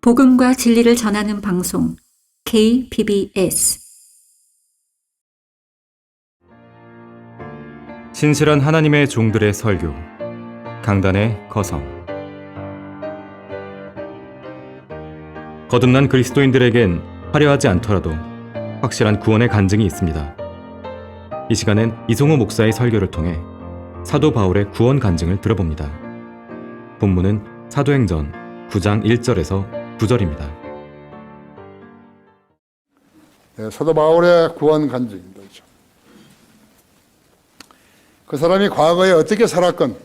복음과 진리를 전하는 방송 KBS 신실한 하나님의 종들의 설교 강단의 거성. 거듭난 그리스도인들에겐 화려하지 않더라도 확실한 구원의 간증이 있습니다. 이 시간엔 이송호 목사의 설교를 통해 사도 바울의 구원 간증을 들어봅니다. 본문은 사도행전 9장 1절에서 9절입니다. 네, 사도 바울의 구원 간증입니다. 그 사람이 과거에 어떻게 살았건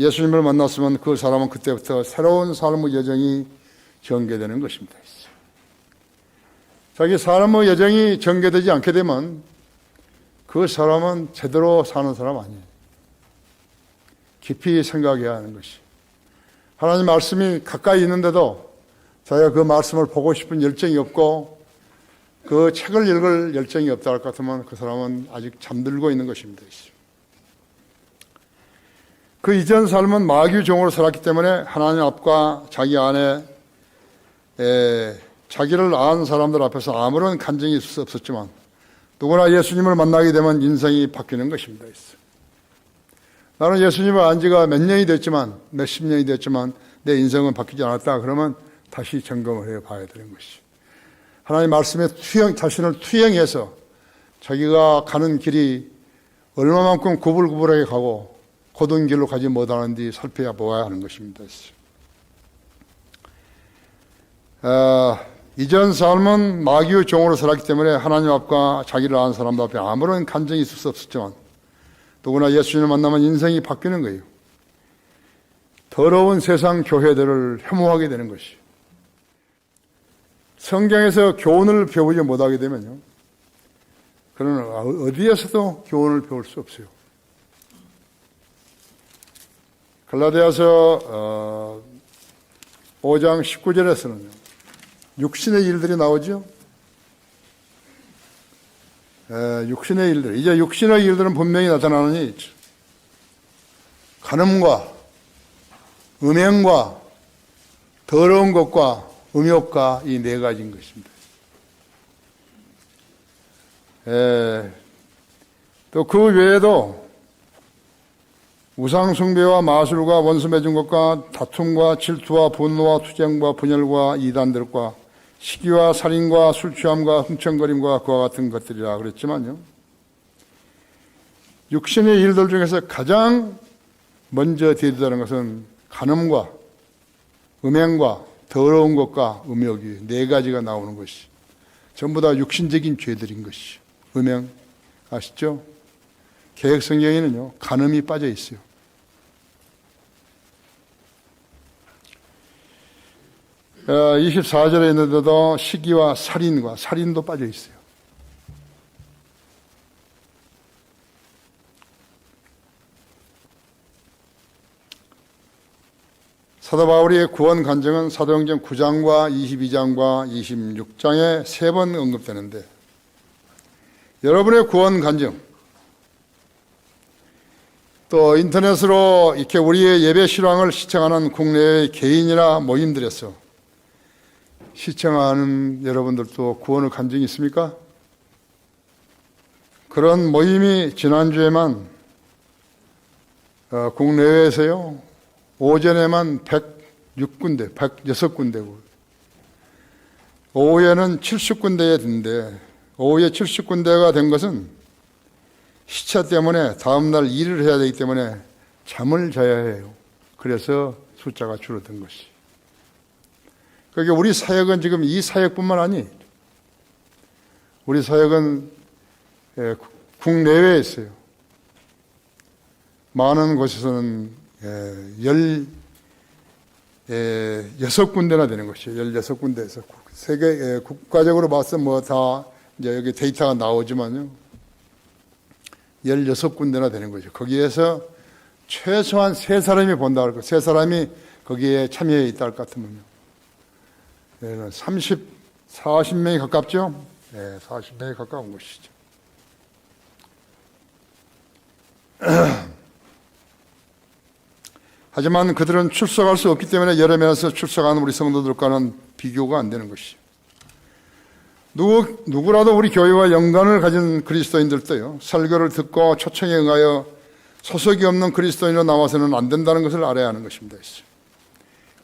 예수님을 만났으면 그 사람은 그때부터 새로운 삶의 여정이 전개되는 것입니다. 자기 삶의 여정이 전개되지 않게 되면 그 사람은 제대로 사는 사람 아니에요. 깊이 생각해야 하는 것이. 하나님 말씀이 가까이 있는데도 자기가 그 말씀을 보고 싶은 열정이 없고 그 책을 읽을 열정이 없다 할 것 같으면 그 사람은 아직 잠들고 있는 것입니다. 그 이전 삶은 마귀 종으로 살았기 때문에 하나님 앞과 자기 안에 자기를 아는 사람들 앞에서 아무런 간증이 있을 수 없었지만 누구나 예수님을 만나게 되면 인생이 바뀌는 것입니다. 나는 예수님을 안 지가 몇 년이 됐지만 몇십 년이 됐지만 내 인생은 바뀌지 않았다. 그러면 다시 점검을 해봐야 되는 것이. 하나님 말씀에 자신을 투영해서 자기가 가는 길이 얼마만큼 구불구불하게 가고 고든 길로 가지 못하는지 살펴보아야 하는 것입니다. 이전 삶은 마귀의 종으로 살았기 때문에 하나님 앞과 자기를 아는 사람들 앞에 아무런 간증이 있을 수 없었지만 누구나 예수님을 만나면 인생이 바뀌는 거예요. 더러운 세상 교회들을 혐오하게 되는 것이. 성경에서 교훈을 배우지 못하게 되면요, 그는 어디에서도 교훈을 배울 수 없어요. 갈라디아서 5장 19절에서는 육신의 일들이 나오죠. 육신의 일들. 이제 육신의 일들은 분명히 나타나느니 간음과 음행과 더러운 것과 음욕과 이 네 가지인 것입니다. 또 그 외에도 우상숭배와 마술과 원수 맺은 것과 다툼과 질투와 분노와 투쟁과 분열과 이단들과 시기와 살인과 술취함과 흥청거림과 그와 같은 것들이라 그랬지만요, 육신의 일들 중에서 가장 먼저 대두되는 것은 간음과 음행과 더러운 것과 음욕이 네 가지가 나오는 것이 전부 다 육신적인 죄들인 것이. 음행 아시죠? 개혁성경에는요 간음이 빠져 있어요. 어, 24절에 있는데도 시기와 살인과 살인도 빠져 있어요. 사도 바울의 구원 간증은 사도행전 9장과 22장과 26장에 3번 언급되는데, 여러분의 구원 간증, 또 인터넷으로 이렇게 우리의 예배 실황을 시청하는 국내의 개인이나 모임들에서 시청하는 여러분들도 구원의 간증이 있습니까? 그런 모임이 지난주에만 국내외에서요 오전에만 106군데, 106군데고 오후에는 70군데에 됐는데, 오후에 70군데가 된 것은 시차 때문에 다음날 일을 해야 되기 때문에 잠을 자야 해요. 그래서 숫자가 줄어든 것이. 그러니까 우리 사역은 지금 이 사역뿐만 아니, 우리 사역은 국내외에 있어요. 많은 곳에서는 16군데나 되는 것이에요. 16군데에서. 세계, 국가적으로 봐서 뭐 다 이제 여기 데이터가 나오지만요, 16군데나 되는 거죠. 거기에서 최소한 3사람이 본다 할 것, 3사람이 거기에 참여해 있다 할 것 같으면요, 40명이 가깝죠? 네, 40명이 가까운 것이죠. 하지만 그들은 출석할 수 없기 때문에 여러 면에서 출석하는 우리 성도들과는 비교가 안 되는 것이죠. 누구라도 우리 교회와 연관을 가진 그리스도인들도요, 설교를 듣고 초청에 응하여 소속이 없는 그리스도인으로 나와서는 안 된다는 것을 알아야 하는 것입니다.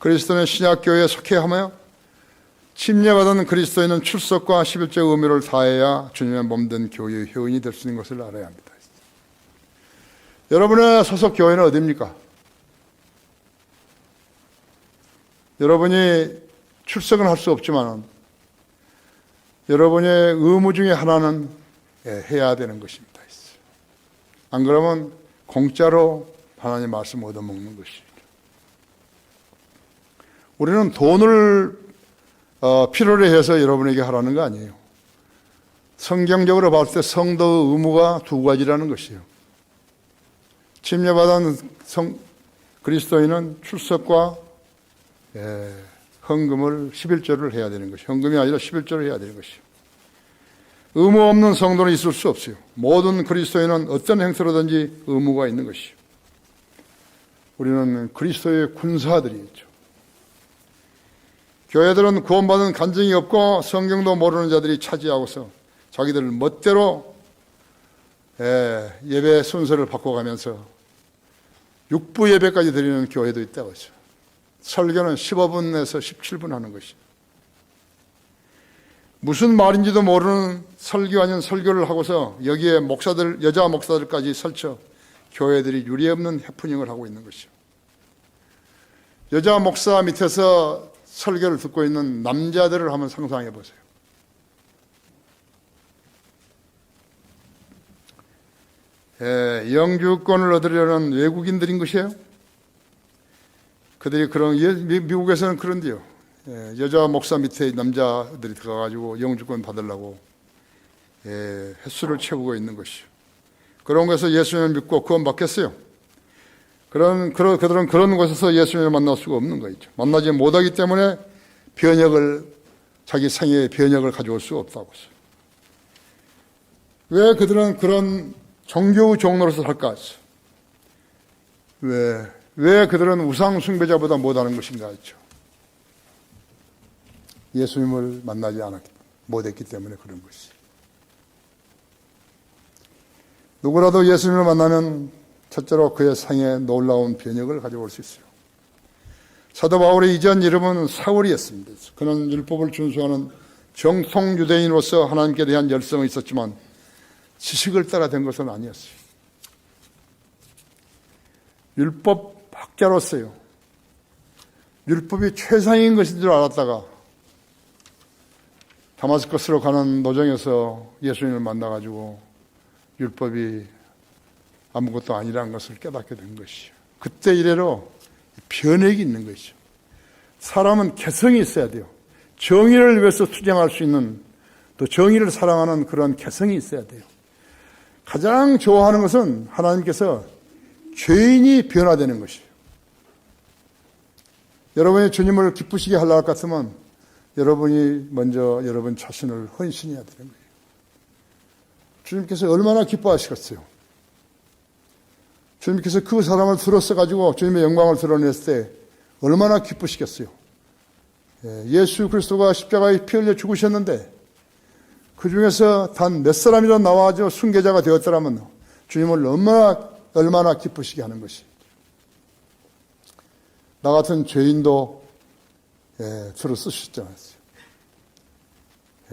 그리스도는 신약교회에 속해 하며 침례받은 그리스도인은 출석과 11조의 의무를 다해야 주님의 몸된 교회의 회원이 될 수 있는 것을 알아야 합니다. 여러분의 소속 교회는 어디입니까? 여러분이 출석은 할 수 없지만 여러분의 의무 중에 하나는 해야 되는 것입니다. 안 그러면 공짜로 하나님의 말씀 얻어먹는 것이죠. 우리는 돈을 필요로 해서 여러분에게 하라는 거 아니에요. 성경적으로 봤을 때 성도의 의무가 두 가지라는 것이에요. 침례받은 그리스도인은 출석과 헌금을 11조를 해야 되는 것이요. 헌금이 아니라 11조를 해야 되는 것이요. 의무 없는 성도는 있을 수 없어요. 모든 그리스도인은 어떤 행태로든지 의무가 있는 것이요. 우리는 그리스도의 군사들이죠. 교회들은 구원받은 간증이 없고 성경도 모르는 자들이 차지하고서 자기들 멋대로 예배 순서를 바꿔가면서 육부 예배까지 드리는 교회도 있다고 하죠. 설교는 15분에서 17분 하는 것이죠. 무슨 말인지도 모르는 설교 아닌 설교를 하고서 여기에 여자 목사들까지 설쳐 교회들이 유례없는 해프닝을 하고 있는 것이죠. 여자 목사 밑에서 설교를 듣고 있는 남자들을 한번 상상해 보세요. 영주권을 얻으려는 외국인들인 것이에요. 그들이 미국에서는 그런데요. 여자 목사 밑에 남자들이 들어가가지고 영주권 받으려고 횟수를 채우고 있는 것이요. 그런 곳에서 예수님을 믿고 구원 받겠어요. 그들은 그런 곳에서 예수님을 만날 수가 없는 거죠. 만나지 못하기 때문에 자기 생애의 변혁을 가져올 수가 없다고 했어요. 왜 그들은 그런 종교의 종로로서 살까 했어요. 왜 그들은 우상 숭배자보다 못하는 것인가 했죠. 예수님을 만나지 못했기 때문에 그런 것이죠. 누구라도 예수님을 만나면 첫째로 그의 생에 놀라운 변혁을 가져올 수 있어요. 사도 바울의 이전 이름은 사울이었습니다. 그는 율법을 준수하는 정통 유대인으로서 하나님께 대한 열성이 있었지만 지식을 따라 된 것은 아니었어요. 율법학자로서요. 율법이 최상인 것인 줄 알았다가 다마스커스로 가는 노정에서 예수님을 만나가지고 율법이 아무것도 아니라는 것을 깨닫게 된 것이죠. 그때 이래로 변혁이 있는 것이죠. 사람은 개성이 있어야 돼요. 정의를 위해서 투쟁할 수 있는, 또 정의를 사랑하는 그런 개성이 있어야 돼요. 가장 좋아하는 것은 하나님께서 죄인이 변화되는 것이에요. 여러분이 주님을 기쁘시게 하려고 할 것 같으면 여러분이 먼저 여러분 자신을 헌신해야 되는 거예요. 주님께서 얼마나 기뻐하시겠어요. 주님께서 그 사람을 들었어가지고 주님의 영광을 드러냈을 때 얼마나 기쁘시겠어요. 예수 그리스도가 십자가에 피 흘려 죽으셨는데 그 중에서 단 몇 사람이라도 나와서 순교자가 되었더라면 주님을 얼마나 기쁘시게 하는 것이. 나 같은 죄인도 주로 쓰셨잖아요.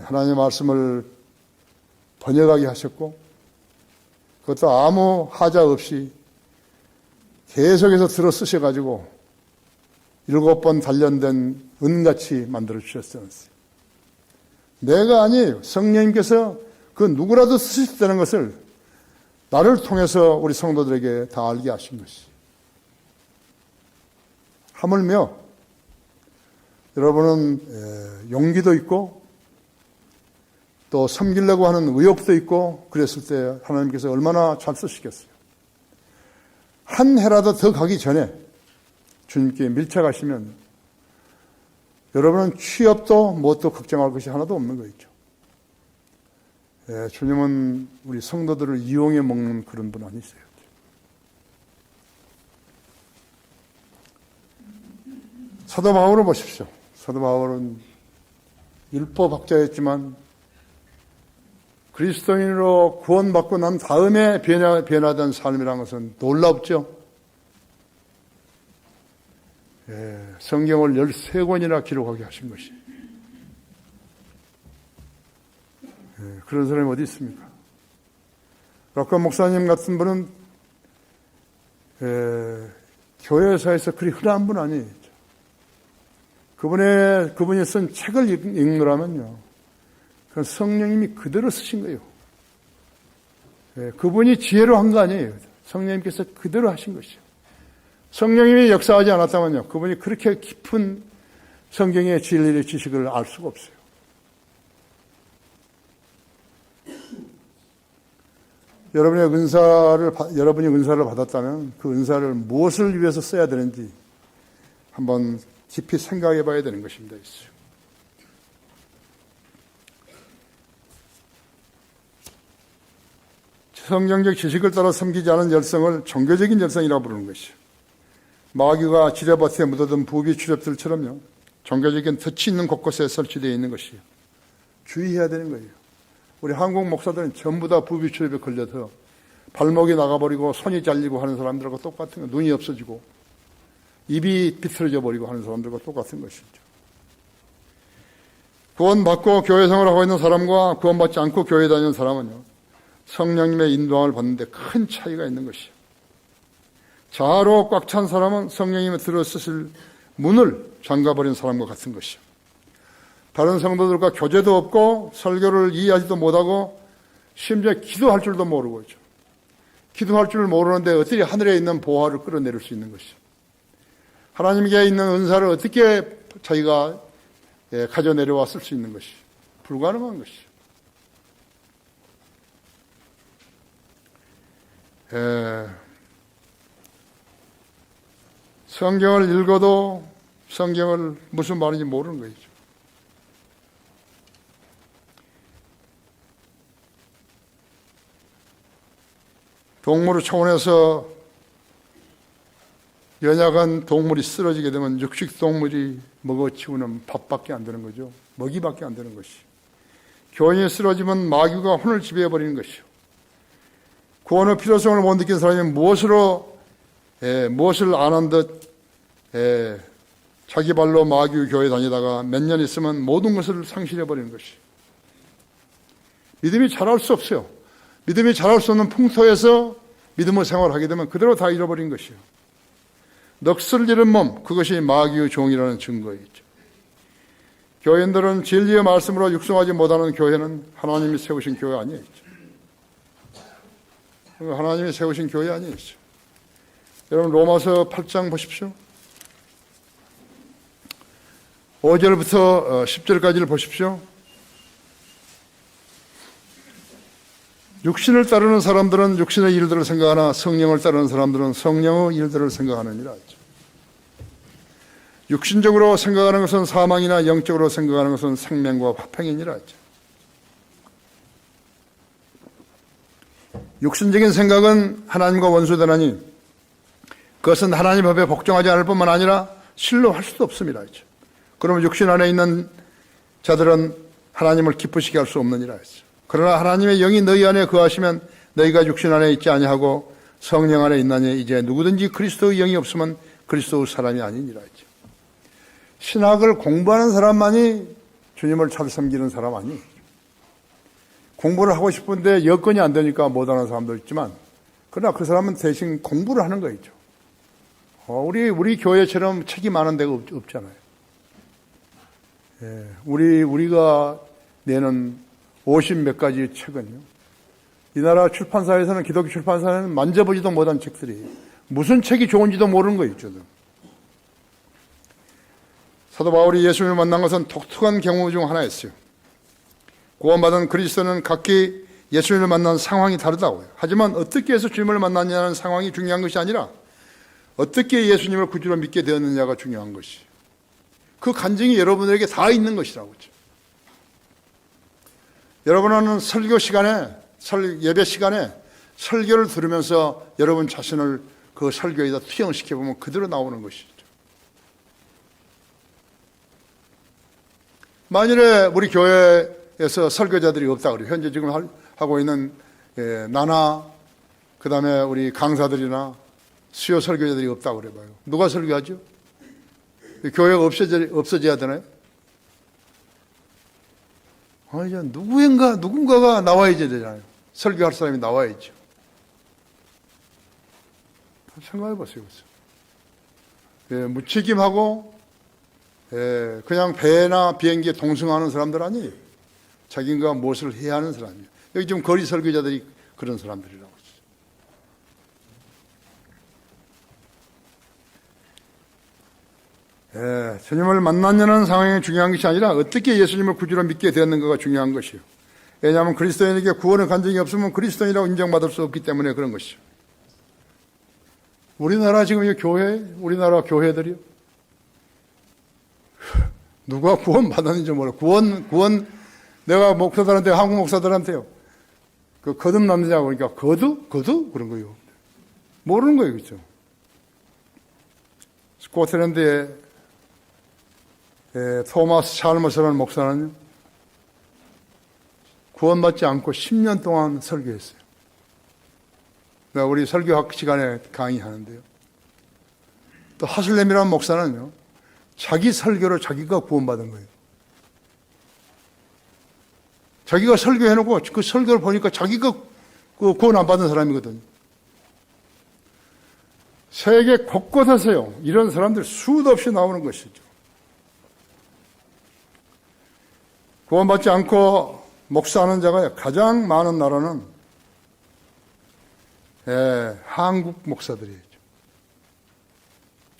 하나님의 말씀을 번역하게 하셨고 그것도 아무 하자 없이 계속해서 들어 쓰셔가지고 7번 단련된 은같이 만들어 주셨어요. 내가 아니에요. 성령님께서 그 누구라도 쓰셨다는 것을 나를 통해서 우리 성도들에게 다 알게 하신 것이. 하물며 여러분은 용기도 있고 또 섬기려고 하는 의욕도 있고 그랬을 때 하나님께서 얼마나 잘 쓰시겠어요. 한 해라도 더 가기 전에 주님께 밀착하시면 여러분은 취업도 뭣도 걱정할 것이 하나도 없는 거죠. 주님은 우리 성도들을 이용해 먹는 그런 분 아니세요. 사도 바울을 보십시오. 사도 바울은 율법학자였지만 그리스도인으로 구원받고 난 다음에 변화된 삶이라는 것은 놀랍죠. 성경을 13권이나 기록하게 하신 것이. 그런 사람이 어디 있습니까? 락건 목사님 같은 분은 교회사에서 그리 흔한 분 아니에요. 그분이 쓴 책을 읽느라면요, 그건 성령님이 그대로 쓰신 거예요. 그분이 지혜로 한 거 아니에요. 성령님께서 그대로 하신 것이죠. 성령님이 역사하지 않았다면요, 그분이 그렇게 깊은 성경의 진리의 지식을 알 수가 없어요. 여러분이 은사를 받았다면 그 은사를 무엇을 위해서 써야 되는지 한번 깊이 생각해 봐야 되는 것입니다. 성경적 지식을 따라 섬기지 않은 열성을 종교적인 열성이라고 부르는 것이요. 마귀가 지뢰밭에 묻어둔 부비 추접들처럼요, 종교적인 덫이 있는 곳곳에 설치되어 있는 것이요. 주의해야 되는 거예요. 우리 한국 목사들은 전부 다 부비 추접에 걸려서 발목이 나가버리고 손이 잘리고 하는 사람들하고 똑같은 거, 눈이 없어지고 입이 비틀어져 버리고 하는 사람들과 똑같은 것이죠. 구원받고 교회 생활을 하고 있는 사람과 구원받지 않고 교회 다니는 사람은요, 성령님의 인도함을 받는데 큰 차이가 있는 것이요. 자아로 꽉 찬 사람은 성령님이 들어쓰실 문을 잠가버린 사람과 같은 것이요. 다른 성도들과 교제도 없고 설교를 이해하지도 못하고 심지어 기도할 줄도 모르고 있죠. 기도할 줄 모르는데 어떻게 하늘에 있는 보화를 끌어내릴 수 있는 것이요. 하나님께 있는 은사를 어떻게 자기가 가져 내려와 쓸 수 있는 것이 불가능한 것이요. 성경을 읽어도 성경을 무슨 말인지 모르는 거죠. 동물의 차원에서 연약한 동물이 쓰러지게 되면 육식 동물이 먹어치우는 밥밖에 안 되는 거죠. 먹이밖에 안 되는 것이. 교인이 쓰러지면 마귀가 혼을 지배해버리는 것이요. 구원의 필요성을 못 느낀 사람이 무엇을 안 한 듯 자기 발로 마귀 교회 다니다가 몇 년 있으면 모든 것을 상실해버리는 것이. 믿음이 자랄 수 없어요. 믿음이 자랄 수 없는 풍토에서 믿음을 생활하게 되면 그대로 다 잃어버린 것이요. 넋을 잃은 몸, 그것이 마귀의 종이라는 증거이죠. 교인들은 진리의 말씀으로 육성하지 못하는 교회는 하나님이 세우신 교회 아니죠. 하나님이 세우신 교회 아니죠. 여러분 로마서 8장 보십시오. 5절부터 10절까지를 보십시오. 육신을 따르는 사람들은 육신의 일들을 생각하나 성령을 따르는 사람들은 성령의 일들을 생각하느니라. 육신적으로 생각하는 것은 사망이나 영적으로 생각하는 것은 생명과 화평이니라. 육신적인 생각은 하나님과 원수되나니 그것은 하나님 법에 복종하지 않을 뿐만 아니라 신뢰할 수도 없습니다. 그러면 육신 안에 있는 자들은 하나님을 기쁘시게 할 수 없느니라 했죠. 그러나 하나님의 영이 너희 안에 거하시면 너희가 육신 안에 있지 아니하고 성령 안에 있나니 이제 누구든지 그리스도의 영이 없으면 그리스도의 사람이 아니니라 했죠. 신학을 공부하는 사람만이 주님을 잘 섬기는 사람 아니에요. 공부를 하고 싶은데 여건이 안 되니까 못하는 사람도 있지만 그러나 그 사람은 대신 공부를 하는 거죠. 우리 교회처럼 책이 많은 데가 없잖아요. 우리가 내는 50몇 가지 책은요, 이 나라 출판사에서는, 기독교 출판사에는 만져보지도 못한 책들이 무슨 책이 좋은지도 모르는 거예요. 사도 바울이 예수님을 만난 것은 독특한 경우 중 하나였어요. 구원받은 그리스도는 각기 예수님을 만난 상황이 다르다고요. 하지만 어떻게 해서 주님을 만났냐는 상황이 중요한 것이 아니라 어떻게 예수님을 구주로 믿게 되었느냐가 중요한 것이에요. 그 간증이 여러분에게 다 있는 것이라고. 여러분은 설교 시간에, 예배 시간에 설교를 들으면서 여러분 자신을 그 설교에다 투영시켜보면 그대로 나오는 것이죠. 만일에 우리 교회에서 설교자들이 없다 그래요. 현재 지금 하고 있는 나나 그 다음에 우리 강사들이나 수요 설교자들이 없다 그래봐요. 누가 설교하죠? 교회가 없어져야 되나요? 아니, 누군가가 나와야지 되잖아요. 설교할 사람이 나와야죠. 생각해 보세요. 무책임하고 그냥 배나 비행기에 동승하는 사람들 아니에요. 자기가 무엇을 해야 하는 사람이에요. 여기 지금 거리 설교자들이 그런 사람들이라고 했어요. 주님을 만났냐는 상황이 중요한 것이 아니라 어떻게 예수님을 구주로 믿게 되었는가가 중요한 것이요. 왜냐하면 그리스도인에게 구원의 간증이 없으면 그리스도인이라고 인정받을 수 없기 때문에 그런 것이죠. 우리나라 지금 이 우리나라 교회들이요. 누가 구원 받았는지 몰라. 내가 목사들한테, 한국 목사들한테요. 거듭났느냐고 그러니까, 거듭? 그런 거예요. 모르는 거예요, 그죠? 스코틀랜드의 토마스 찰머스라는 목사는요, 구원받지 않고 10년 동안 설교했어요. 내가 우리 설교학 시간에 강의하는데요. 또 하슬렘이라는 목사는요, 자기 설교로 자기가 구원받은 거예요. 자기가 설교해놓고 그 설교를 보니까 자기가 구원 안 받은 사람이거든요. 세계 곳곳에서요, 이런 사람들 수도 없이 나오는 것이죠. 구원받지 않고 목사하는 자가 가장 많은 나라는 한국 목사들이죠.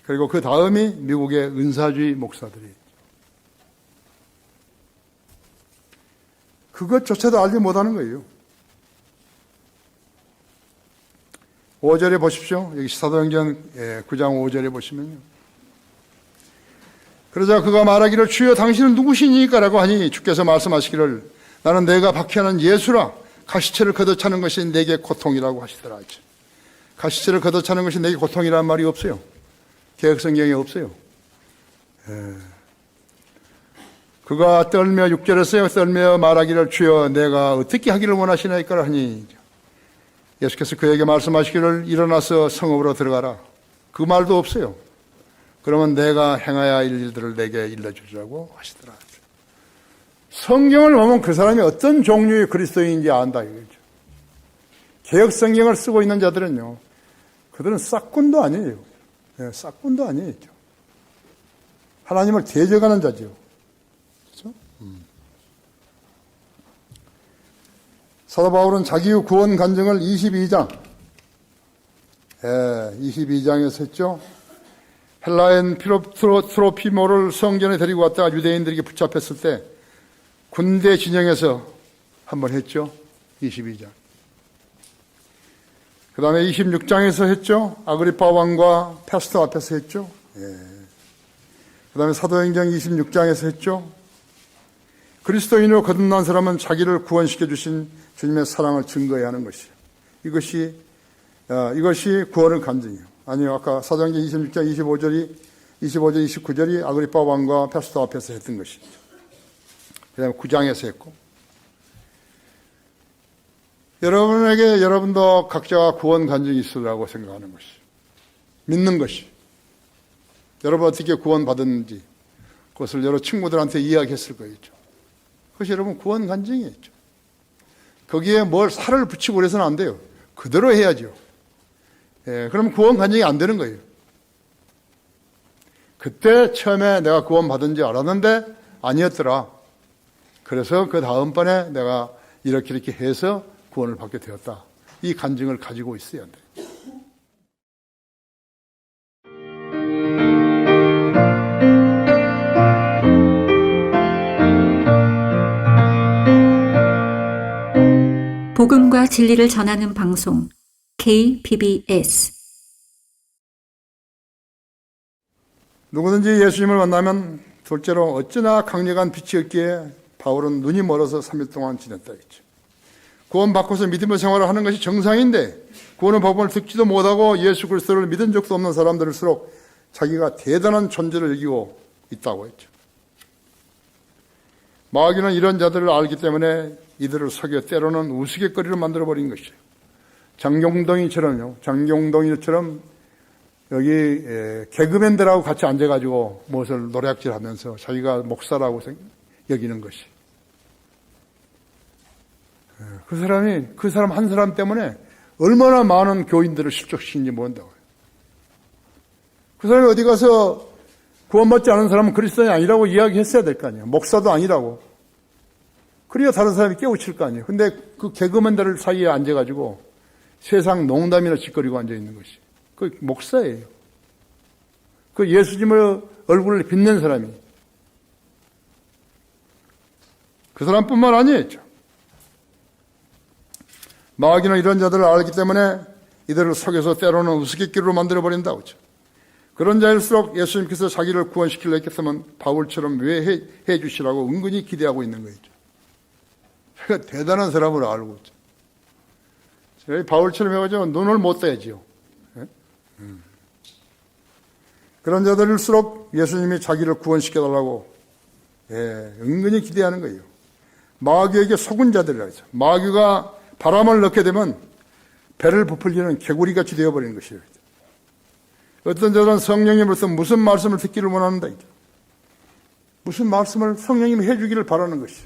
그리고 그 다음이 미국의 은사주의 목사들이죠. 그것조차도 알지 못하는 거예요. 5절에 보십시오. 여기 사도행전 9장 5절에 보시면요. 그러자 그가 말하기를 주여 당신은 누구시니까? 라고 하니 주께서 말씀하시기를 나는 내가 박해하는 예수라. 가시체를 걷어차는 것이 내게 고통이라고 하시더라. 가시체를 걷어차는 것이 내게 고통이라는 말이 없어요. 개혁성경에 없어요. 그가 떨며 6절에서요. 떨며 말하기를 주여 내가 어떻게 하기를 원하시나이까 하니 예수께서 그에게 말씀하시기를 일어나서 성읍으로 들어가라. 그 말도 없어요. 그러면 내가 행하여야 할 일들을 내게 일러주리라고 하시더라. 성경을 보면 그 사람이 어떤 종류의 그리스도인인지 안다 이거죠. 개혁 성경을 쓰고 있는 자들은요, 그들은 싹군도 아니에요. 싹군도 아니에요. 하나님을 대적하는 자죠. 그렇죠? 사도 바울은 자기의 구원 간증을 22장에서 했죠. 헬라인 트로피모를 성전에 데리고 왔다가 유대인들에게 붙잡혔을 때 군대 진영에서 한번 했죠. 22장. 그 다음에 26장에서 했죠. 아그리파 왕과 페스토 앞에서 했죠. 그 다음에 사도행전 26장에서 했죠. 그리스도인으로 거듭난 사람은 자기를 구원시켜 주신 주님의 사랑을 증거해야 하는 것이에요. 이것이 구원의 간증이에요. 아니요, 아까 사도행전 26장 25절, 29절이 아그리파 왕과 페스토 앞에서 했던 것이죠. 그 다음에 9장에서 했고. 여러분도 각자가 구원 간증이 있으라고 생각하는 것이. 믿는 것이. 여러분 어떻게 구원 받았는지 그것을 여러 친구들한테 이야기했을 거예요. 그것이 여러분 구원 간증이었죠. 거기에 뭘 살을 붙이고 그래서는 안 돼요. 그대로 해야죠. 그러면 구원 간증이 안 되는 거예요. 그때 처음에 내가 구원 받은지 알았는데 아니었더라. 그래서 그 다음번에 내가 이렇게 해서 구원을 받게 되었다. 이 간증을 가지고 있어야 돼. 복음과 진리를 전하는 방송 KBS. 누구든지 예수님을 만나면 둘째로 어찌나 강력한 빛이 없기에 바울은 눈이 멀어서 3일 동안 지냈다 했죠. 구원받고서 믿음의 생활을 하는 것이 정상인데 구원의 복음을 듣지도 못하고 예수 그리스도를 믿은 적도 없는 사람들일수록 자기가 대단한 존재를 여기고 있다고 했죠. 마귀는 이런 자들을 알기 때문에 이들을 속여 때로는 우스갯거리로 만들어버린 것이에요. 장경동이처럼요. 장경동이처럼 여기 개그맨들하고 같이 앉아가지고 무엇을 노략질하면서 자기가 목사라고 여기는 것이. 그 사람 한 사람 때문에 얼마나 많은 교인들을 실족시킨지 모른다고요. 그 사람이 어디 가서 구원받지 않은 사람은 그리스도인이 아니라고 이야기했어야 될 거 아니에요. 목사도 아니라고. 그래야 다른 사람이 깨우칠 거 아니에요. 근데 그 개그맨들 사이에 앉아가지고 세상 농담이나 짓거리고 앉아있는 것이. 그 목사예요. 그 예수님의 얼굴을 빛낸 사람이. 그 사람뿐만 아니었죠. 마귀는 이런 자들을 알기 때문에 이들을 속여서 때로는 우스갯기로 만들어버린다고 하죠. 그런 자일수록 예수님께서 자기를 구원시키려 했겠으면 바울처럼 왜 해주시라고 은근히 기대하고 있는 거죠. 제가 대단한 사람으로 알고 있죠. 저희 바울처럼 해가지고 눈을 못 떼지요. 그런 자들일수록 예수님이 자기를 구원시켜달라고 은근히 기대하는 거예요. 마귀에게 속은 자들이라 하죠. 마귀가 바람을 넣게 되면 배를 부풀리는 개구리같이 되어버리는 것이에요. 어떤 자들은 성령님으로서 무슨 말씀을 듣기를 원한다. 무슨 말씀을 성령님이 해주기를 바라는 것이.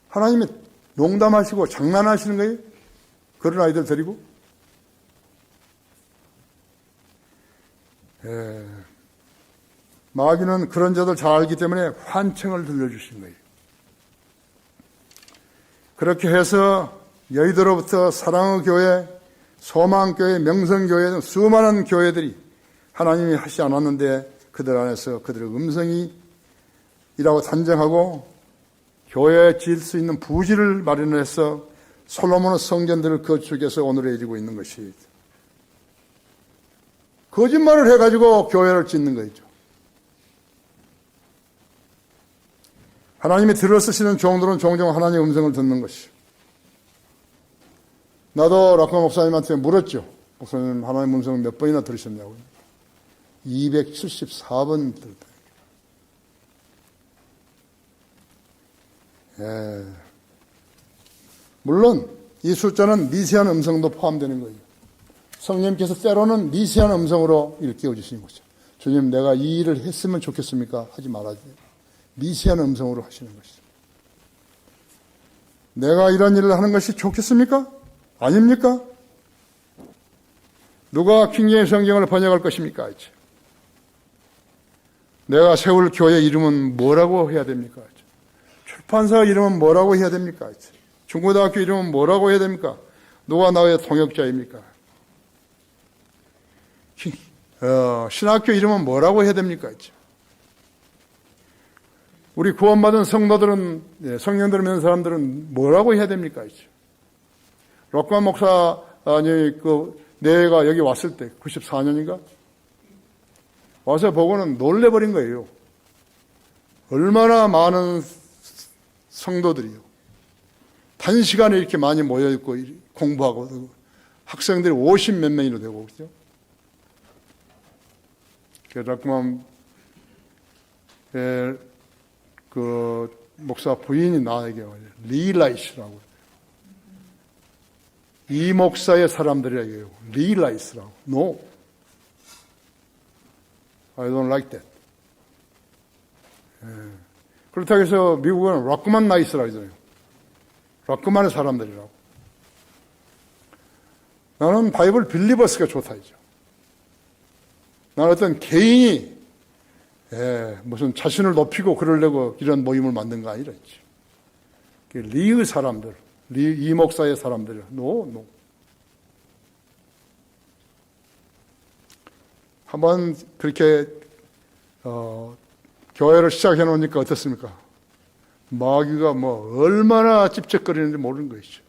하나님이 농담하시고 장난하시는 거예요? 그런 아이들 데리고? 마귀는 그런 자들 잘 알기 때문에 환청을 들려주신 거예요. 그렇게 해서 여의도로부터 사랑의 교회, 소망교회, 명성교회 등 수많은 교회들이 하나님이 하시 않았는데 그들 안에서 그들의 음성이라고 단정하고 교회에 지을 수 있는 부지를 마련해서 솔로몬의 성전들을 건축해서 오늘에 이르고 있는 것이 거짓말을 해가지고 교회를 짓는 거죠. 하나님이 들어쓰시는 종들은 종종 하나님의 음성을 듣는 것이죠. 나도 락커 목사님한테 물었죠. 목사님 하나님의 음성을 몇 번이나 들으셨냐고요. 274번 들었다. 물론 이 숫자는 미세한 음성도 포함되는 거예요. 성령님께서 때로는 미세한 음성으로 일깨워 주시는 거죠. 주님 내가 이 일을 했으면 좋겠습니까? 하지 말아야 돼요. 미세한 음성으로 하시는 것이죠. 내가 이런 일을 하는 것이 좋겠습니까? 아닙니까? 누가 킹제임스 성경을 번역할 것입니까? 이제. 내가 세울 교회 이름은 뭐라고 해야 됩니까? 이제. 출판사 이름은 뭐라고 해야 됩니까? 이제. 중고등학교 이름은 뭐라고 해야 됩니까? 누가 나의 통역자입니까? 신학교 이름은 뭐라고 해야 됩니까? 이제. 우리 구원받은 성도들은, 성령들을 믿는 사람들은 뭐라고 해야 됩니까? 이제. 록관 목사님 내가 여기 왔을 때 94년인가 와서 보고는 놀래버린 거예요. 얼마나 많은 성도들이요. 단시간에 이렇게 많이 모여있고 공부하고 학생들이 50몇 명이나 되고 그죠? 록관 그 목사 부인이 나에게 리라이스라고 이 목사의 사람들에게요. 리라이스라고. No. I don't like that. 그렇다고 해서 미국은 락그만 나이스라고 하잖아요. 락그만의 사람들이라고. 나는 바이블 빌리버스가 좋다 이죠. 나는 어떤 개인이 무슨 자신을 높이고 그러려고 이런 모임을 만든 거 아니라 있지. 리의 사람들. 이 목사의 사람들, 노. 한번 그렇게 교회를 시작해 놓으니까 어떻습니까? 마귀가 얼마나 찝쩍거리는지 모르는 것이죠.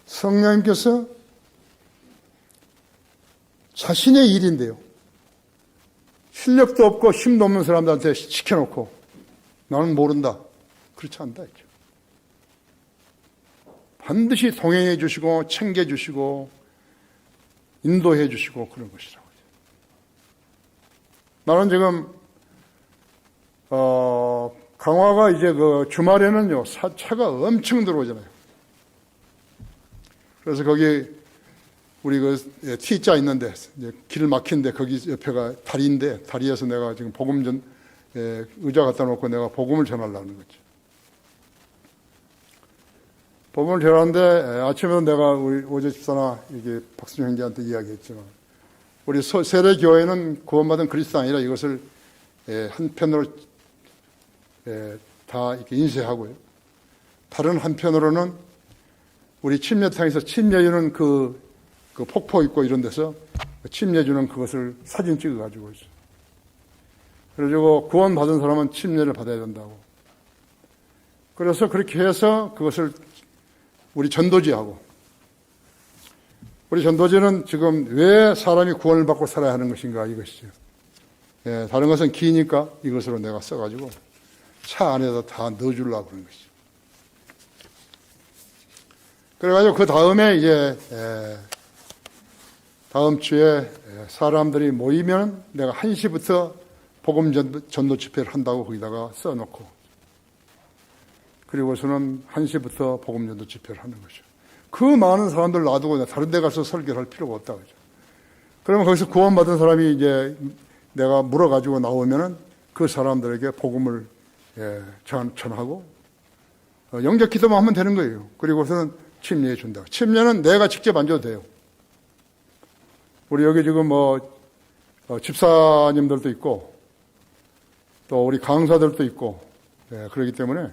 성령님께서 자신의 일인데요. 실력도 없고 힘도 없는 사람들한테 시켜놓고 나는 모른다. 그렇지 않다 했죠. 반드시 동행해 주시고 챙겨 주시고 인도해 주시고 그런 것이라고. 나는 지금 강화가 이제 그 주말에는요, 차가 엄청 들어오잖아요. 그래서 거기 우리 그 T자 있는데, 이제 길 막힌데 거기 옆에가 다리인데, 다리에서 내가 지금 의자 갖다 놓고 내가 복음을 전하려는 거죠. 복음을 전하는데 아침에 내가 우리 오제 집사나 이게 박순영 형제한테 이야기했지만, 우리 세례 교회는 구원받은 그리스도 아니라 이것을 한편으로 다 이렇게 인쇄하고요. 다른 한편으로는 우리 침례탕에서 침례주는 그 폭포 있고 이런 데서 침례주는 그것을 사진 찍어가지고 있어요. 그래가지고 구원받은 사람은 침례를 받아야 된다고. 그래서 그렇게 해서 그것을 우리 전도지하고, 우리 전도지는 지금 왜 사람이 구원을 받고 살아야 하는 것인가 이것이죠. 다른 것은 기니까 이것으로 내가 써가지고 차 안에다 다 넣어주려고 그런 것이죠. 그래가지고 그 다음에 이제 다음 주에 사람들이 모이면 내가 1시부터 복음 전도 집회를 한다고 거기다가 써놓고, 그리고서는 1시부터 복음 전도 집회를 하는 거죠. 그 많은 사람들 놔두고 다른 데 가서 설교를 할 필요가 없다 그죠. 그러면 거기서 구원받은 사람이 이제 내가 물어가지고 나오면은 그 사람들에게 복음을 전하고 영접 기도만 하면 되는 거예요. 그리고서는 침례해 준다. 침례는 내가 직접 안 줘도 돼요. 우리 여기 지금 집사님들도 있고 또 우리 강사들도 있고 그렇기 때문에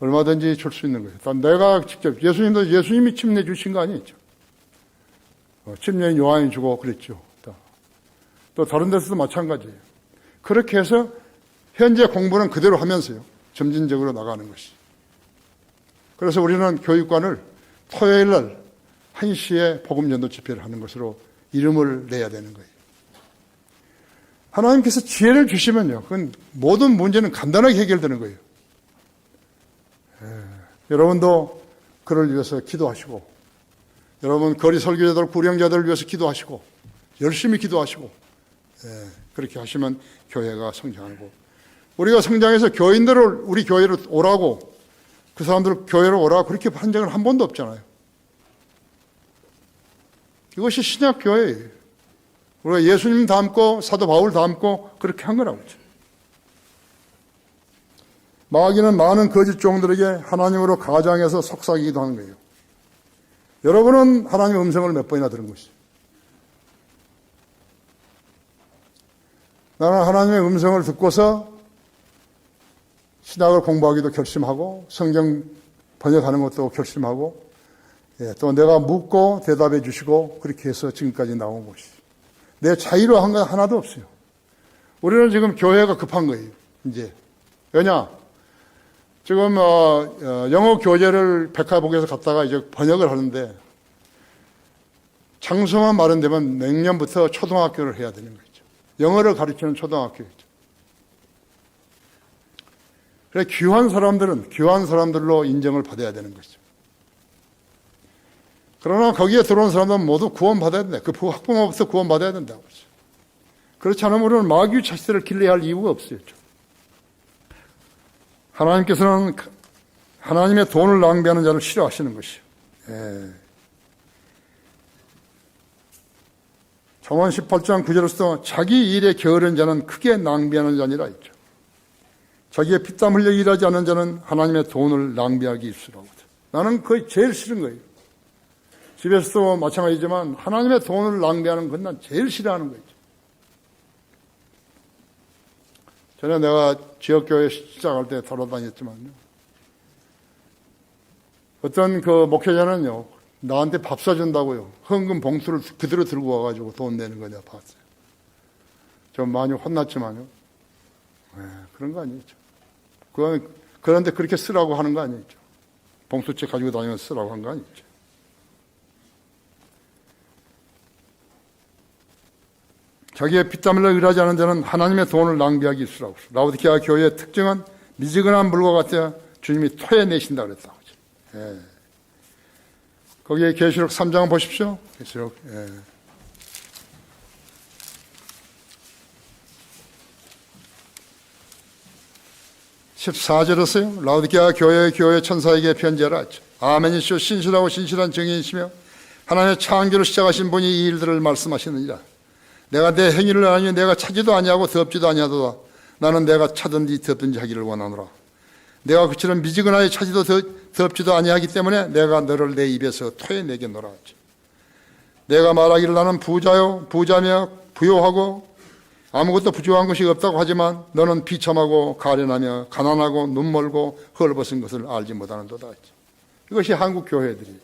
얼마든지 줄 수 있는 거예요. 내가 직접, 예수님이 침례 주신 거 아니죠. 침례인 요한이 주고 그랬죠. 또 다른 데서도 마찬가지예요. 그렇게 해서 현재 공부는 그대로 하면서요, 점진적으로 나가는 것이. 그래서 우리는 교육관을 토요일 날 1시에 복음 전도 집회를 하는 것으로 이름을 내야 되는 거예요. 하나님께서 지혜를 주시면요, 그건 모든 문제는 간단하게 해결되는 거예요. 여러분도 그를 위해서 기도하시고, 여러분 거리 설교자들, 구령자들을 위해서 기도하시고, 열심히 기도하시고, 그렇게 하시면 교회가 성장하고, 우리가 성장해서 교인들을 우리 교회로 오라고, 그 사람들 교회로 오라고 그렇게 한 적은 한 번도 없잖아요. 이것이 신약 교회예요. 우리가 예수님 닮고 사도 바울 닮고 그렇게 한 거라고. 마귀는 많은 거짓 종들에게 하나님으로 가장해서 속삭이기도 하는 거예요. 여러분은 하나님의 음성을 몇 번이나 들은 것이죠. 나는 하나님의 음성을 듣고서 신학을 공부하기도 결심하고 성경 번역하는 것도 결심하고, 또 내가 묻고 대답해 주시고 그렇게 해서 지금까지 나온 것이죠. 내 자의로 한 건 하나도 없어요. 우리는 지금 교회가 급한 거예요. 이제 왜냐? 지금 영어 교재를 백화복에서 갔다가 이제 번역을 하는데 장소만 마련되면 내년부터 초등학교를 해야 되는 거죠. 영어를 가르치는 초등학교였죠. 그래 귀한 사람들은 귀한 사람들로 인정을 받아야 되는 거죠. 그러나 거기에 들어온 사람들은 모두 구원받아야 된다. 그 학부모부터 구원받아야 된다고 그러죠. 그렇지 않으면 우리는 마귀 자식들을 길러야 할 이유가 없어요. 하나님께서는 하나님의 돈을 낭비하는 자를 싫어하시는 것이요. 잠언 18장 9절에서 자기 일에 게으른 자는 크게 낭비하는 자니라 했죠. 자기의 피땀 흘려 일하지 않는 자는 하나님의 돈을 낭비하기 일쑤라고. 나는 그게 제일 싫은 거예요. 집에서도 마찬가지지만 하나님의 돈을 낭비하는 건 난 제일 싫어하는 거죠. 전에 내가 지역교회 시작할 때 돌아다녔지만요, 어떤 그 목회자는요, 나한테 밥 사준다고요, 헌금 봉투를 그대로 들고 와가지고 돈 내는 거 내가 봤어요. 좀 많이 혼났지만요, 그런 거 아니죠. 그런데 그렇게 쓰라고 하는 거 아니죠. 봉투째 가지고 다니면서 쓰라고 한 거 아니죠. 자기의 피땀 흘려 일하지 않은 자는 하나님의 돈을 낭비하기 있으라고. 라오디게아 교회의 특징은 미지근한 물과 같아 주님이 토해내신다 그랬다고. 거기에 계시록 3장 보십시오. 계시록. 14절에서요. 라오디게아 교회 천사에게 편지하라. 아멘이시오 신실하고 신실한 증인이시며 하나님의 창조를 시작하신 분이 이 일들을 말씀하시느니라. 내가 내 행위를 아니 내가 차지도 아니하고 덥지도 아니하도다. 나는 내가 차든지 덥든지 하기를 원하노라. 내가 그처럼 미지근하게 차지도 덥지도 아니하기 때문에 내가 너를 내 입에서 토해내겠노라. 내가 말하기를 나는 부자며 부요하고 아무것도 부족한 것이 없다고 하지만 너는 비참하고 가련하며 가난하고 눈멀고 헐벗은 것을 알지 못하는도다. 이것이 한국 교회들이죠.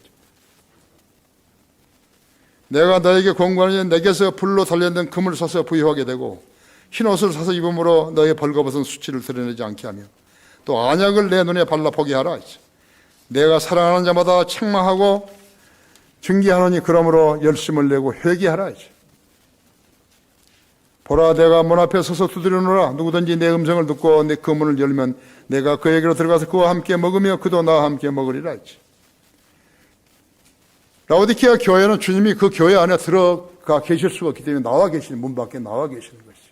내가 너에게 권고하니 내게서 불로 달려있는 금을 사서 부유하게 되고 흰옷을 사서 입음으로 너의 벌거벗은 수치를 드러내지 않게 하며 또 안약을 내 눈에 발라 보게 하라. 내가 사랑하는 자마다 책망하고 증기하노니 그러므로 열심을 내고 회개하라. 보라 내가 문 앞에 서서 두드리노라. 누구든지 내 음성을 듣고 내 그 문을 열면 내가 그에게로 들어가서 그와 함께 먹으며 그도 나와 함께 먹으리라. 라오디게아 교회는 주님이 그 교회 안에 들어가 계실 수가 없기 때문에 나와 계시는 문 밖에 나와 계시는 것이죠.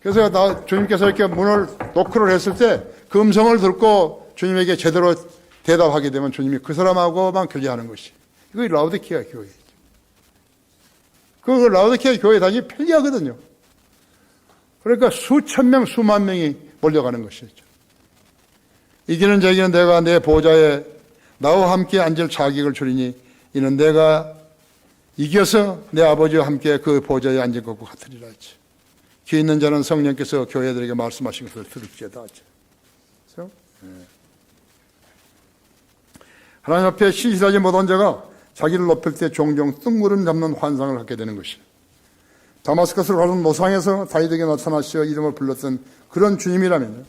그래서 주님께서 이렇게 문을 노크를 했을 때 그 음성을 듣고 주님에게 제대로 대답하게 되면 주님이 그 사람하고만 교제하는 것이. 이거 라오디게아 교회죠. 그 라오디게아 교회 다니기 편리하거든요. 그러니까 수천 명, 수만 명이 몰려가는 것이죠. 이기는 자에게는 내가 내 보좌에 나와 함께 앉을 자격을 주리니 이는 내가 이겨서 내 아버지와 함께 그 보좌에 앉을 것과 같으리라 하지. 귀 있는 자는 성령께서 교회들에게 말씀하신 것을 들을지어다 하지. 그렇죠? 하나님 앞에 신실하지 못한 자가 자기를 높일 때 종종 뜬구름 잡는 환상을 갖게 되는 것이에요. 다마스커스로 가는 노상에서 다윗에게 나타나시어 이름을 불렀던 그런 주님이라면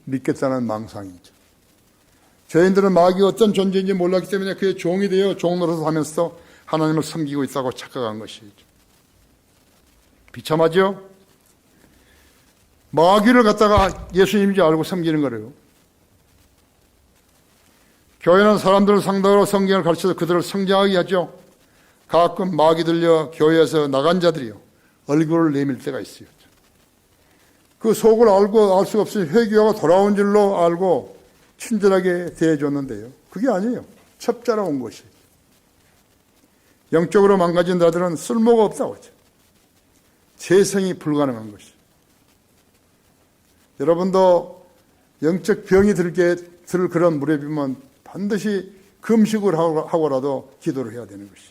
믿겠다는 망상이죠. 죄인들은 마귀가 어떤 존재인지 몰랐기 때문에 그의 종이 되어 종노릇을 하면서 하나님을 섬기고 있다고 착각한 것이죠. 비참하죠? 마귀를 갖다가 예수님인지 알고 섬기는 거래요. 교회는 사람들을 상대로 성경을 가르쳐서 그들을 성장하게 하죠. 가끔 마귀 들려 교회에서 나간 자들이요 얼굴을 내밀 때가 있어요. 그 속을 알고 알 수가 없으니 회개하고 돌아온 줄로 알고 친절하게 대해줬는데요. 그게 아니에요. 첩자로 온 것이. 영적으로 망가진 자들은 쓸모가 없다고 하죠. 재생이 불가능한 것이. 여러분도 영적 병이 들 그런 무렵이면 반드시 금식을 하고라도 기도를 해야 되는 것이.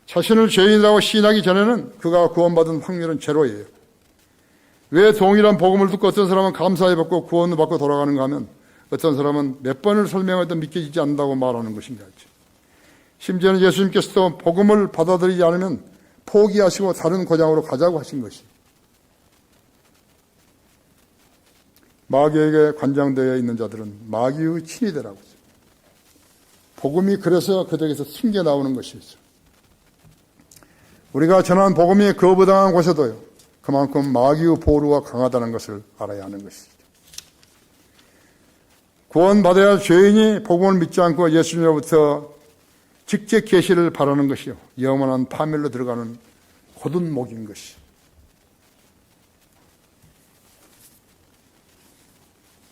자신을 죄인이라고 시인하기 전에는 그가 구원받은 확률은 제로예요. 왜 동일한 복음을 듣고 어떤 사람은 감사해 받고 구원을 받고 돌아가는가 하면 어떤 사람은 몇 번을 설명해도 믿겨지지 않는다고 말하는 것입니다. 심지어는 예수님께서도 복음을 받아들이지 않으면 포기하시고 다른 고장으로 가자고 하신 것이. 마귀에게 관장되어 있는 자들은 마귀의 친이 되라고. 복음이 그래서 그들에게서 튕겨나오는 것이죠. 우리가 전한 복음이 거부당한 곳에도요. 그만큼 마귀의 보루가 강하다는 것을 알아야 하는 것이죠. 구원받아야 할 죄인이 복음을 믿지 않고 예수님으로부터 직접 계시를 바라는 것이요. 영원한 파멸로 들어가는 고든 목인 것이.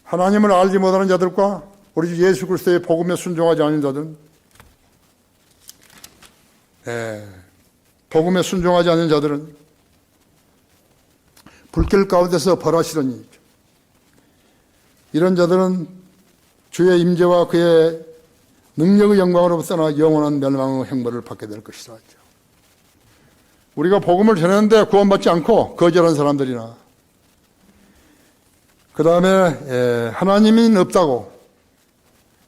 하나님을 알지 못하는 자들과 우리 주 예수 그리스도의 복음에 순종하지 않는 자들은 복음에 순종하지 않는 자들은 불길 가운데서 벌하시려니 이런 자들은 주의 임재와 그의 능력의 영광으로부터 떠나 영원한 멸망의 행벌을 받게 될 것이다. 우리가 복음을 전했는데 구원받지 않고 거절한 사람들이나 그 다음에 하나님이 없다고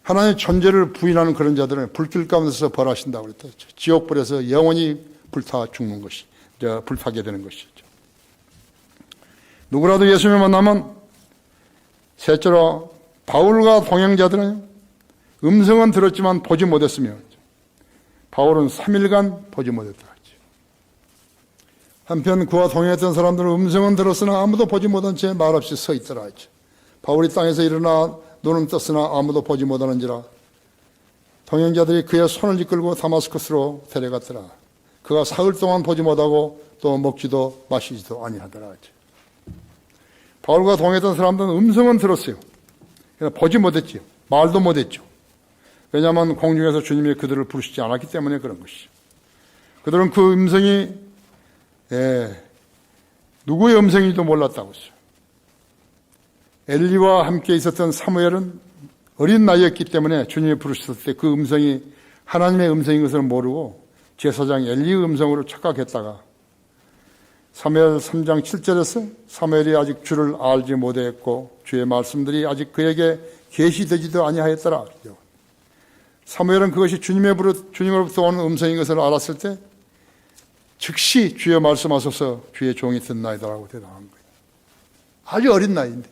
하나님의 존재를 부인하는 그런 자들은 불길 가운데서 벌하신다고 그랬다. 지옥불에서 영원히 불타 죽는 것이, 불타게 되는 것이죠. 누구라도 예수님을 만나면 셋째로 바울과 동행자들은 음성은 들었지만 보지 못했으며 바울은 3일간 보지 못했다. 한편 그와 동행했던 사람들은 음성은 들었으나 아무도 보지 못한 채 말없이 서 있더라. 바울이 땅에서 일어나 눈은 떴으나 아무도 보지 못하는지라. 동행자들이 그의 손을 이끌고 다마스커스로 데려갔더라. 그가 사흘 동안 보지 못하고 또 먹지도 마시지도 아니하더라. 바울과 동행했던 사람들은 음성은 들었어요. 그러나 보지 못했지요. 말도 못했죠. 왜냐하면 공중에서 주님이 그들을 부르시지 않았기 때문에 그런 것이죠. 그들은 그 음성이 누구의 음성인지도 몰랐다고 했어요. 엘리와 함께 있었던 사무엘은 어린 나이였기 때문에 주님이 부르셨을 때 그 음성이 하나님의 음성인 것을 모르고 제사장 엘리의 음성으로 착각했다가 사무엘 3장 7절에서 사무엘이 아직 주를 알지 못했고 주의 말씀들이 아직 그에게 계시되지도 아니하였더라. 사무엘은 그것이 주님으로부터 오는 음성인 것을 알았을 때 즉시 주여 말씀하소서 주의 종이 듣나이다라고 대답한 거예요. 아주 어린 나이인데.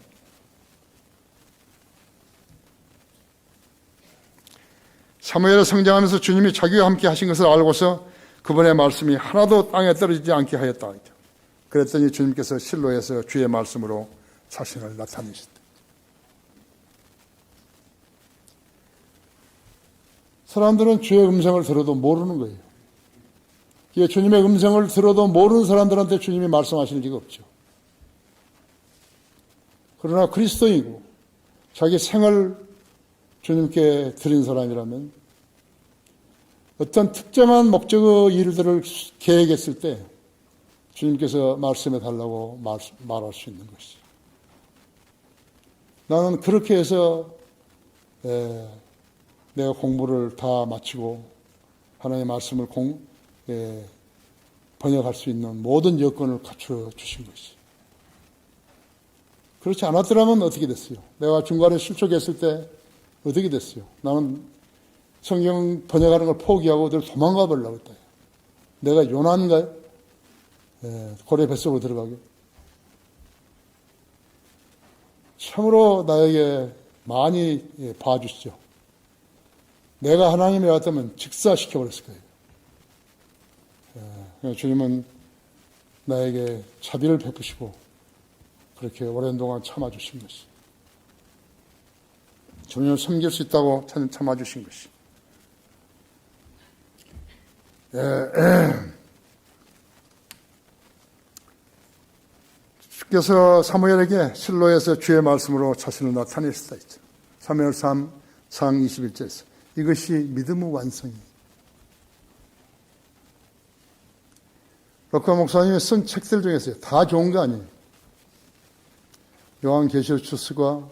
사무엘이 성장하면서 주님이 자기와 함께 하신 것을 알고서 그분의 말씀이 하나도 땅에 떨어지지 않게 하였다. 그랬더니 주님께서 실로에서 주의 말씀으로 자신을 나타내셨다. 사람들은 주의 음성을 들어도 모르는 거예요. 주님의 음성을 들어도 모르는 사람들한테 주님이 말씀하실 리가 없죠. 그러나 그리스도이고 자기 생을 주님께 드린 사람이라면 어떤 특정한 목적의 일들을 계획했을 때 주님께서 말씀해 달라고 말할 수 있는 것이죠. 나는 그렇게 해서 내가 공부를 다 마치고 하나님의 말씀을 번역할 수 있는 모든 여건을 갖춰 주신 것이죠. 그렇지 않았더라면 어떻게 됐어요? 내가 중간에 실족했을 때 어떻게 됐어요? 나는 성경 번역하는 걸 포기하고 늘 도망가 버리려고 했다. 내가 요나인가요? 고래 뱃속으로 들어가게. 참으로 나에게 많이 봐주시죠. 내가 하나님이 왔다면 직사시켜버렸을 거예요. 주님은 나에게 자비를 베푸시고 그렇게 오랜 동안 참아주신 것이. 주님을 섬길 수 있다고 참아주신 것이. 주께서 사무엘에게 실로에서 주의 말씀으로 자신을 나타내셨다 했죠. 사무엘 3장 21절에서 이것이 믿음의 완성이에요. 럭커 목사님이 쓴 책들 중에서 다 좋은 거 아니에요. 요한계시록 주스가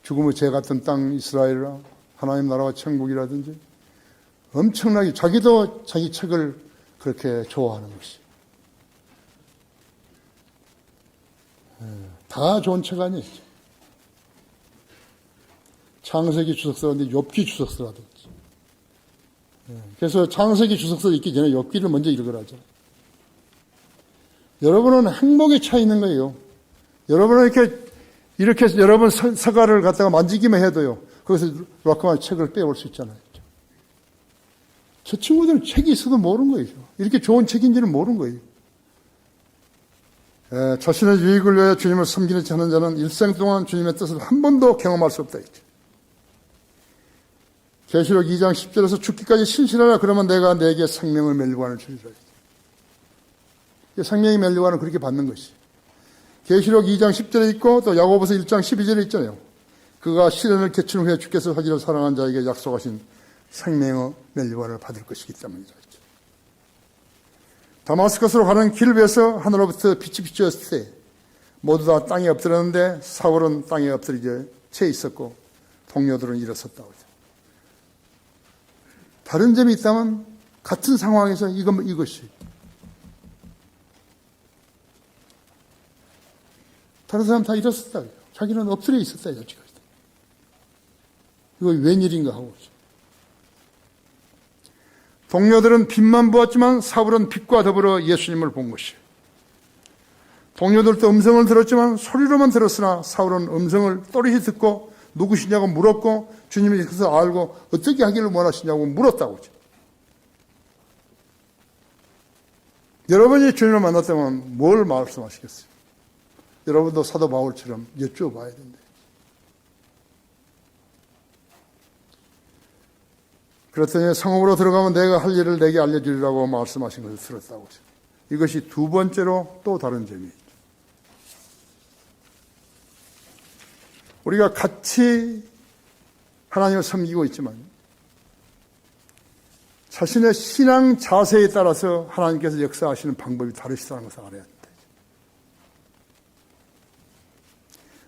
죽음의 재 같은 땅 이스라엘이라 하나님 나라와 천국이라든지 엄청나게 자기도 자기 책을 그렇게 좋아하는 것이. 다 좋은 책 아니에요. 창세기 주석서인데 욥기 주석서라도 있지. 그래서 창세기 주석서 읽기 전에 욥기를 먼저 읽으라죠. 여러분은 행복에 차 있는 거예요. 여러분은 이렇게 여러분 서가를 갖다가 만지기만 해도요. 거기서 락커만 책을 빼올 수 있잖아요. 저 친구들은 책이 있어도 모르는 거예요. 이렇게 좋은 책인지는 모르는 거예요. 자신의 유익을 위해 주님을 섬기는 하는 자는 일생 동안 주님의 뜻을 한 번도 경험할 수 없다 했죠. 계시록 2장 10절에서 죽기까지 신실하라 그러면 내가 내게 생명의 멸류관을 주리라. 생명의 멸류관은 그렇게 받는 것이. 계시록 2장 10절에 있고 또 야고보서 1장 12절에 있잖아요. 그가 시련을 개춘 후에 주께서 하기를 사랑한 자에게 약속하신 생명의 멸류관을 받을 것이기 때문이다. 다마스커스로 가는 길 위에서 하늘로부터 빛이 비추었을 때 모두 다 땅에 엎드렸는데 사울은 땅에 엎드리게 채 있었고 동료들은 일어섰다고 하죠. 다른 점이 있다면 같은 상황에서 이것이 다른 사람 다 일어섰다. 자기는 엎드려 있었다. 이거 웬일인가 하고. 동료들은 빛만 보았지만 사울은 빛과 더불어 예수님을 본 것이에요. 동료들도 음성을 들었지만 소리로만 들었으나 사울은 음성을 또렷이 듣고 누구시냐고 물었고 주님이 그것을 알고 어떻게 하기를 원하시냐고 물었다고. 여러분이 주님을 만났다면 뭘 말씀하시겠어요? 여러분도 사도 바울처럼 여쭤봐야 된다. 그랬더니 성읍으로 들어가면 내가 할 일을 내게 알려주리라고 말씀하신 것을 들었다고. 이것이 두 번째로 또 다른 점이에요. 우리가 같이 하나님을 섬기고 있지만 자신의 신앙 자세에 따라서 하나님께서 역사하시는 방법이 다르시다는 것을 알아야 합니다.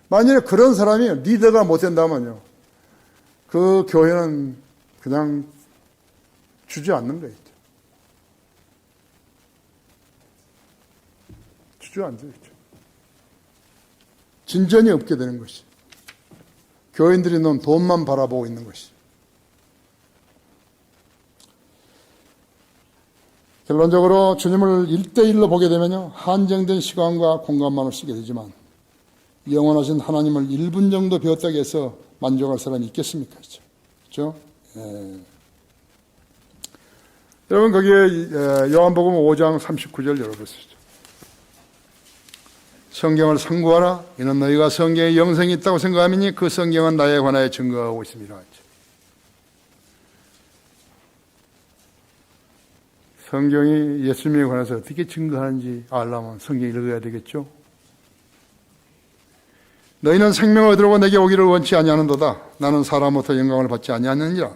만약에 그런 사람이 리더가 못 된다면요, 그 교회는 그냥 주저앉는 거예요. 주저앉아요. 진전이 없게 되는 것이. 교인들이 넌 돈만 바라보고 있는 것이. 결론적으로 주님을 1대1로 보게 되면요, 한정된 시간과 공간만을 쓰게 되지만 영원하신 하나님을 1분 정도 배웠다고 해서 만족할 사람이 있겠습니까? 그렇죠? 예. 여러분, 거기에 요한복음 5장 39절 열어보시죠. 성경을 상고하라. 이는 너희가 성경에 영생이 있다고 생각하미니 그 성경은 나에 관하여 증거하고 있습니다. 성경이 예수님에 관해서 어떻게 증거하는지 알려면 성경 읽어야 되겠죠. 너희는 생명을 얻으려고 내게 오기를 원치 아니하는도다. 나는 사람으로부터 영광을 받지 아니하느니라.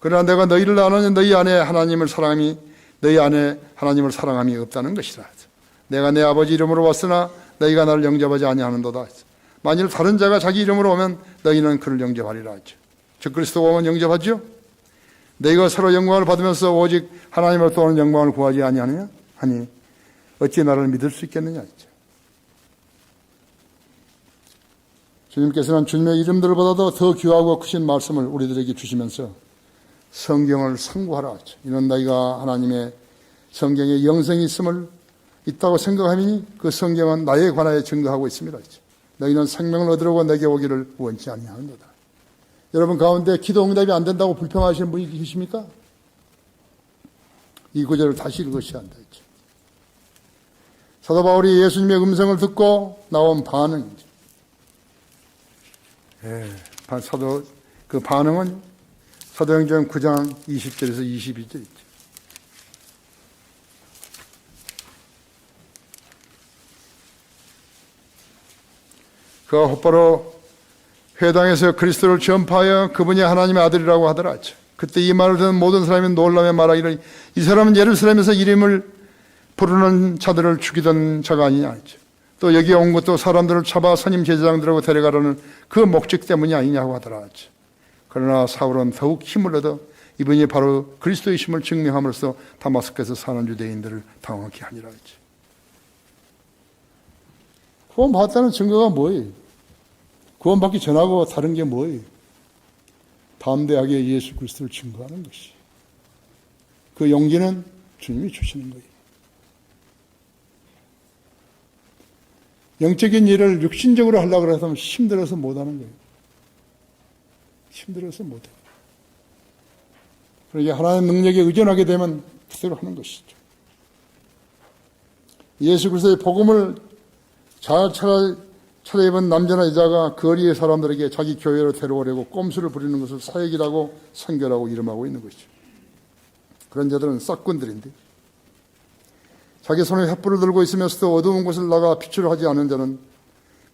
그러나 내가 너희를 아느니 너희 안에 하나님을 사랑함이 너희 안에 하나님을 사랑함이 없다는 것이라. 내가 내 아버지 이름으로 왔으나 너희가 나를 영접하지 아니하는도다. 만일 다른 자가 자기 이름으로 오면 너희는 그를 영접하리라 하죠. 즉 그리스도가 오면 영접하죠. 너희가 서로 영광을 받으면서 오직 하나님으로부터 오는 영광을 구하지 아니하느냐 하니 어찌 나를 믿을 수 있겠느냐 했죠. 주님께서는 주님의 이름들보다도 더 귀하고 크신 말씀을 우리들에게 주시면서 성경을 상고하라 하죠. 이는 너희가 하나님의 성경에 영생이 있다고 생각하니 그 성경은 나에 관하여 증거하고 있습니다. 너희는 생명을 얻으려고 내게 오기를 원치 아니하는도다. 여러분 가운데 기도 응답이 안 된다고 불평하시는 분이 계십니까? 이 구절을 다시 읽으셔야 한다 했죠. 사도 바울이 예수님의 음성을 듣고 나온 반응이죠. 그 반응은 사도행전 9장 20절에서 22절 있죠. 그가 곧바로 회당에서 그리스도를 전파하여 그분이 하나님의 아들이라고 하더라 하죠. 그때 이 말을 듣는 모든 사람이 놀라며 말하기를 이 사람은 예루살렘에서 이름을 부르는 자들을 죽이던 자가 아니냐 하죠. 또 여기에 온 것도 사람들을 잡아 선임 제사장들하고 데려가려는 그 목적 때문이 아니냐고 하더라 하죠. 그러나 사울은 더욱 힘을 얻어 이분이 바로 그리스도의 심을 증명함으로써 다마스크에서 사는 유대인들을 당황케 하니라 하죠. 구원받았다는 증거가 뭐예요? 구원받기 전하고 다른 게 뭐예요? 담대하게 예수 그리스도를 증거하는 것이. 그 용기는 주님이 주시는 거예요. 영적인 일을 육신적으로 하려고 해서 힘들어서 못하는 거예요. 힘들어서 못해요. 그러니까 하나님의 능력에 의존하게 되면 그대로 하는 것이죠. 예수 그리스도의 복음을 잘 차려입은 남자나 여자가 거리의 사람들에게 자기 교회로 데려오려고 꼼수를 부리는 것을 사역이라고 선결하고 이름하고 있는 것이죠. 그런 자들은 싹꾼들인데 자기 손에 횃불을 들고 있으면서도 어두운 곳을 나가 빛을 하지 않은 자는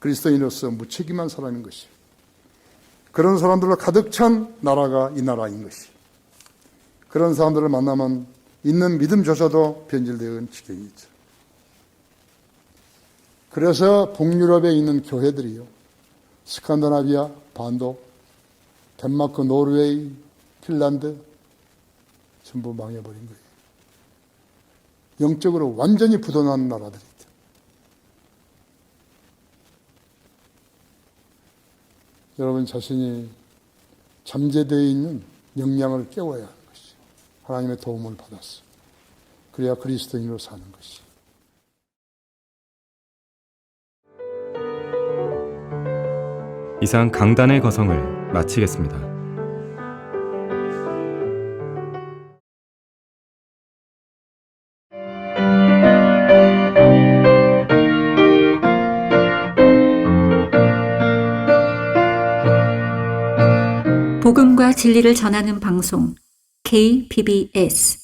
그리스도인으로서 무책임한 사람인 것이죠. 그런 사람들로 가득 찬 나라가 이 나라인 것이죠. 그런 사람들을 만나면 있는 믿음조차도 변질되는 지경이죠. 그래서 북유럽에 있는 교회들이요, 스칸디나비아, 반도, 덴마크, 노르웨이, 핀란드 전부 망해버린 거예요. 영적으로 완전히 부도난 나라들이죠. 여러분 자신이 잠재되어 있는 역량을 깨워야 하는 것이죠. 하나님의 도움을 받았어. 그래야 그리스도인으로 사는 것이. 이상 강단의 거성을 마치겠습니다. 복음과 진리를 전하는 방송 KBS